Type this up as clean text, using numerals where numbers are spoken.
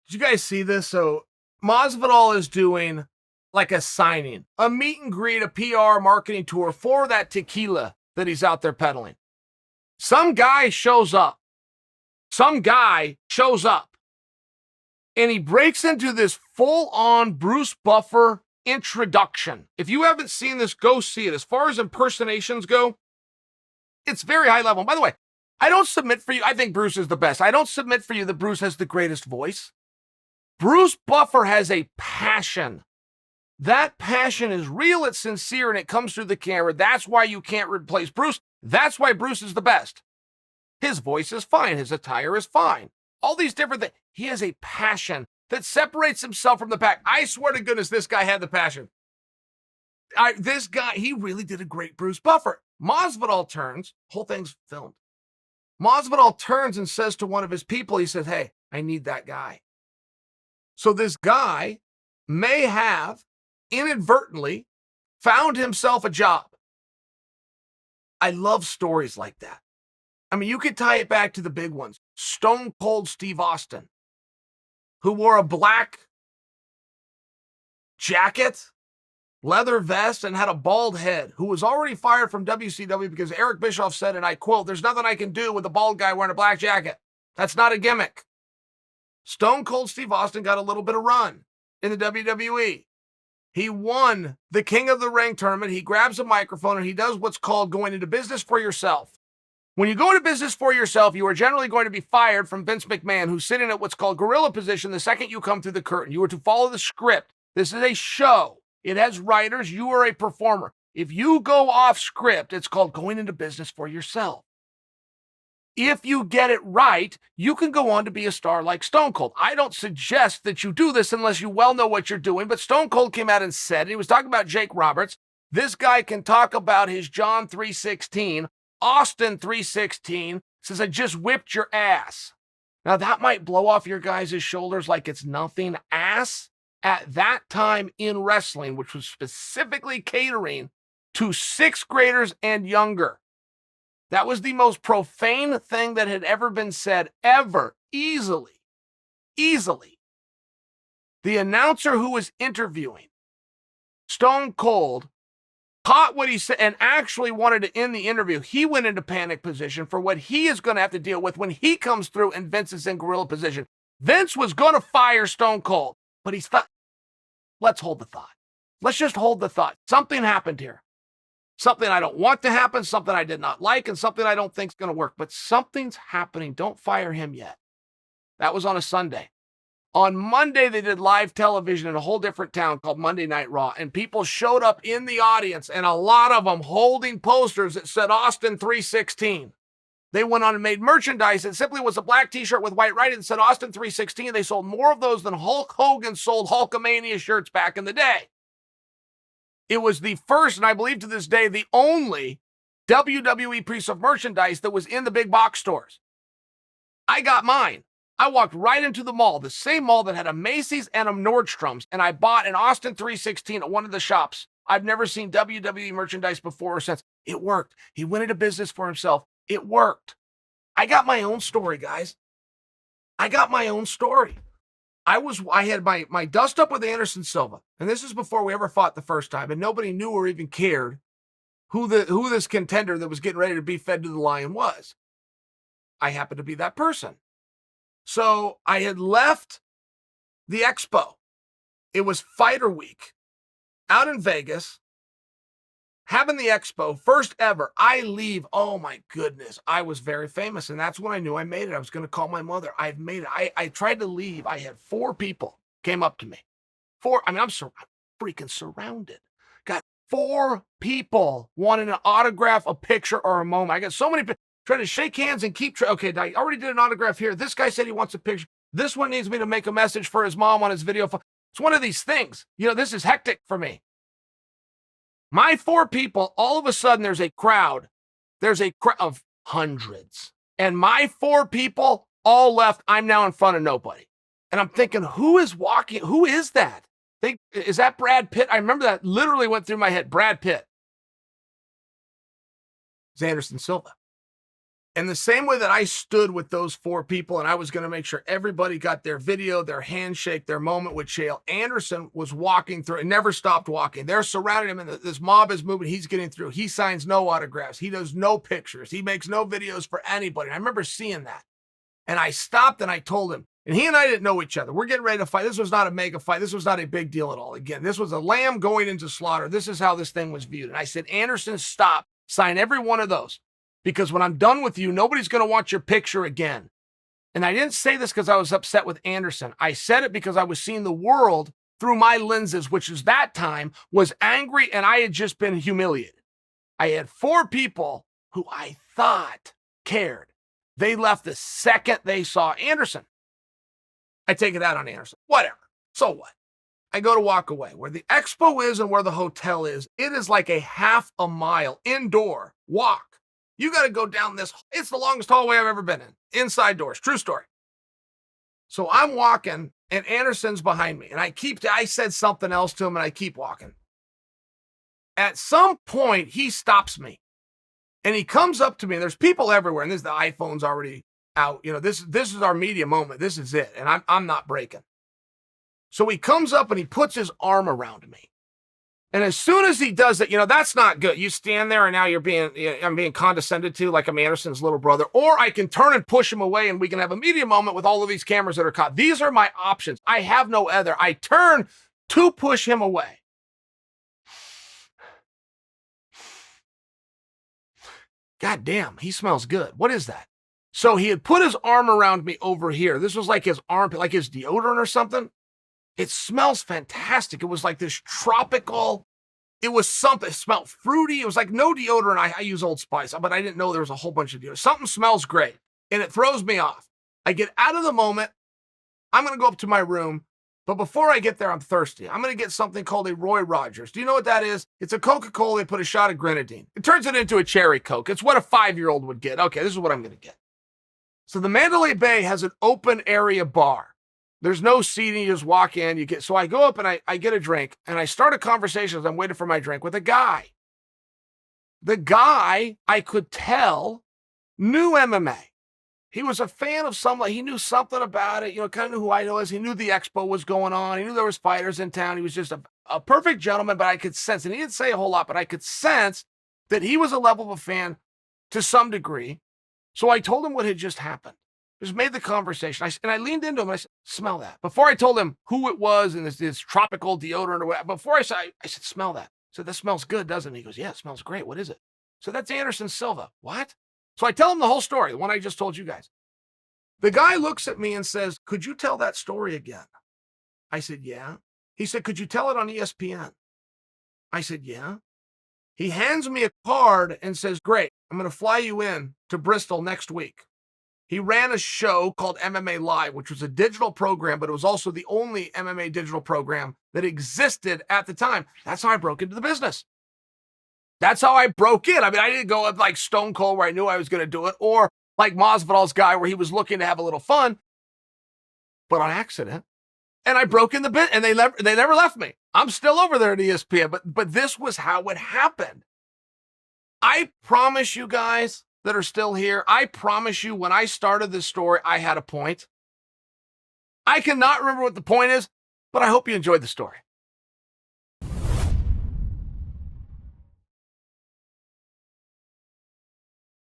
Did you guys see this? So Masvidal is doing like a signing, a meet and greet, a PR marketing tour for that tequila that he's out there peddling. Some guy shows up. And he breaks into this full-on Bruce Buffer introduction. If you haven't seen this, go see it. As far as impersonations go, it's very high level. And by the way, I don't submit for you. I think Bruce is the best. I don't submit for you that Bruce has the greatest voice. Bruce Buffer has a passion. That passion is real, it's sincere, and it comes through the camera. That's why you can't replace Bruce. That's why Bruce is the best. His voice is fine. His attire is fine. All these different things. He has a passion that separates himself from the pack. I swear to goodness, this guy had the passion. This guy, he really did a great Bruce Buffer. Masvidal turns, whole thing's filmed. Masvidal turns and says to one of his people, he says, hey, I need that guy. So this guy may have inadvertently found himself a job. I love stories like that. I mean, you could tie it back to the big ones. Stone Cold Steve Austin, who wore a black jacket, leather vest, and had a bald head, who was already fired from WCW because Eric Bischoff said, and I quote, there's nothing I can do with a bald guy wearing a black jacket. That's not a gimmick. Stone Cold Steve Austin got a little bit of run in the WWE. He won the King of the Ring tournament. He grabs a microphone and he does what's called going into business for yourself. When you go into business for yourself, you are generally going to be fired from Vince McMahon, who's sitting at what's called gorilla position the second you come through the curtain. You are to follow the script. This is a show. It has writers. You are a performer. If you go off script, it's called going into business for yourself. If you get it right, you can go on to be a star like Stone Cold. I don't suggest that you do this unless you well know what you're doing, but Stone Cold came out and said, and he was talking about Jake Roberts, this guy can talk about his John 3:16, Austin 3:16, says, I just whipped your ass. Now that might blow off your guys' shoulders like it's nothing. Ass at that time in wrestling, which was specifically catering to sixth graders and younger. That was the most profane thing that had ever been said, ever, easily. The announcer who was interviewing Stone Cold caught what he said and actually wanted to end the interview. He went into panic position for what he is going to have to deal with when he comes through and Vince is in gorilla position. Vince was going to fire Stone Cold, but he's thought, let's hold the thought. Let's just hold the thought. Something happened here. Something I don't want to happen, something I did not like, and something I don't think is going to work. But something's happening. Don't fire him yet. That was on a Sunday. On Monday, they did live television in a whole different town called Monday Night Raw. And people showed up in the audience, and a lot of them holding posters that said Austin 3:16. They went on and made merchandise. It simply was a black t-shirt with white writing that said Austin 3:16. They sold more of those than Hulk Hogan sold Hulkamania shirts back in the day. It was the first, and I believe to this day, the only WWE piece of merchandise that was in the big box stores. I got mine. I walked right into the mall, the same mall that had a Macy's and a Nordstrom's, and I bought an Austin 3:16 at one of the shops. I've never seen WWE merchandise before or since. It worked. He went into business for himself. It worked. I got my own story, guys. I got my own story. I had my dust up with Anderson Silva, and this is before we ever fought the first time, and nobody knew or even cared who this contender that was getting ready to be fed to the lion was. I happened to be that person. So I had left the expo. It was Fighter Week out in Vegas, having the expo, first ever. I leave. Oh my goodness. I was very famous. And that's when I knew I made it. I was going to call my mother. I've made it. I tried to leave. I had 4 people came up to me. 4. I mean, I'm freaking surrounded. Got 4 people wanting an autograph, a picture, or a moment. I got so many people trying to shake hands and keep. Okay, I already did an autograph here. This guy said he wants a picture. This one needs me to make a message for his mom on his video phone. It's one of these things. You know, this is hectic for me. My 4 people, all of a sudden there's a crowd. There's a crowd of hundreds. And my 4 people all left. I'm now in front of nobody. And I'm thinking, who is walking? Who is that? Is that Brad Pitt? I remember that literally went through my head. Brad Pitt. It's Anderson Silva. And the same way that I stood with those 4 people and I was going to make sure everybody got their video, their handshake, their moment with Chael, Anderson was walking through and never stopped walking. They're surrounding him and this mob is moving. He's getting through. He signs no autographs. He does no pictures. He makes no videos for anybody. And I remember seeing that. And I stopped and I told him, and he and I didn't know each other. We're getting ready to fight. This was not a mega fight. This was not a big deal at all. Again, this was a lamb going into slaughter. This is how this thing was viewed. And I said, Anderson, stop. Sign every one of those. Because when I'm done with you, nobody's going to want your picture again. And I didn't say this because I was upset with Anderson. I said it because I was seeing the world through my lenses, which is that time was angry and I had just been humiliated. I had 4 people who I thought cared. They left the second they saw Anderson. I take it out on Anderson. Whatever. So what? I go to walk away. Where the expo is and where the hotel is, it is like a half a mile indoor walk. You got to go down this. It's the longest hallway I've ever been in. Inside doors. True story. So I'm walking and Anderson's behind me. And I said something else to him and I keep walking. At some point, he stops me. And he comes up to me and there's people everywhere. And the iPhone's already out. You know, this is our media moment. This is it. And I'm not breaking. So he comes up and he puts his arm around me. And as soon as he does it, that's not good. You stand there and now I'm being condescended to like I'm Anderson's little brother. Or I can turn and push him away and we can have a media moment with all of these cameras that are caught. These are my options. I have no other. I turn to push him away. God damn, he smells good. What is that? So he had put his arm around me over here. This was like his armpit, like his deodorant or something. It smells fantastic. It was like this tropical, it was something, it smelled fruity. It was like no deodorant. I use Old Spice, but I didn't know there was a whole bunch of deodorant. Something smells great and it throws me off. I get out of the moment. I'm going to go up to my room. But before I get there, I'm thirsty. I'm going to get something called a Roy Rogers. Do you know what that is? It's a Coca-Cola. They put a shot of grenadine. It turns it into a cherry Coke. It's what a 5-year-old would get. Okay, this is what I'm going to get. So the Mandalay Bay has an open area bar. There's no seating. You just walk in. So I go up and I get a drink. And I start a conversation as I'm waiting for my drink with a guy. The guy, I could tell, knew MMA. He was a fan of he knew something about it, kind of knew who I was. He knew the expo was going on. He knew there was fighters in town. He was just a perfect gentleman, but I could sense, and he didn't say a whole lot, but I could sense that he was a level of a fan to some degree. So I told him what had just happened. Just made the conversation. And I leaned into him and I said, smell that. Before I told him who it was and this tropical deodorant or whatever, before I said, smell that. I said, that smells good, doesn't it? He goes, yeah, it smells great. What is it? So that's Anderson Silva. What? So I tell him the whole story, the one I just told you guys. The guy looks at me and says, could you tell that story again? I said, yeah. He said, could you tell it on ESPN? I said, yeah. He hands me a card and says, great, I'm going to fly you in to Bristol next week. He ran a show called MMA Live, which was a digital program, but it was also the only MMA digital program that existed at the time. That's how I broke into the business. That's how I broke in. I mean, I didn't go up like Stone Cold where I knew I was going to do it, or like Masvidal's guy where he was looking to have a little fun, but on accident. And I broke in the bit, and they never left me. I'm still over there at ESPN, but this was how it happened. I promise you guys that are still here, I promise you when I started this story, I had a point. I cannot remember what the point is, but I hope you enjoyed the story.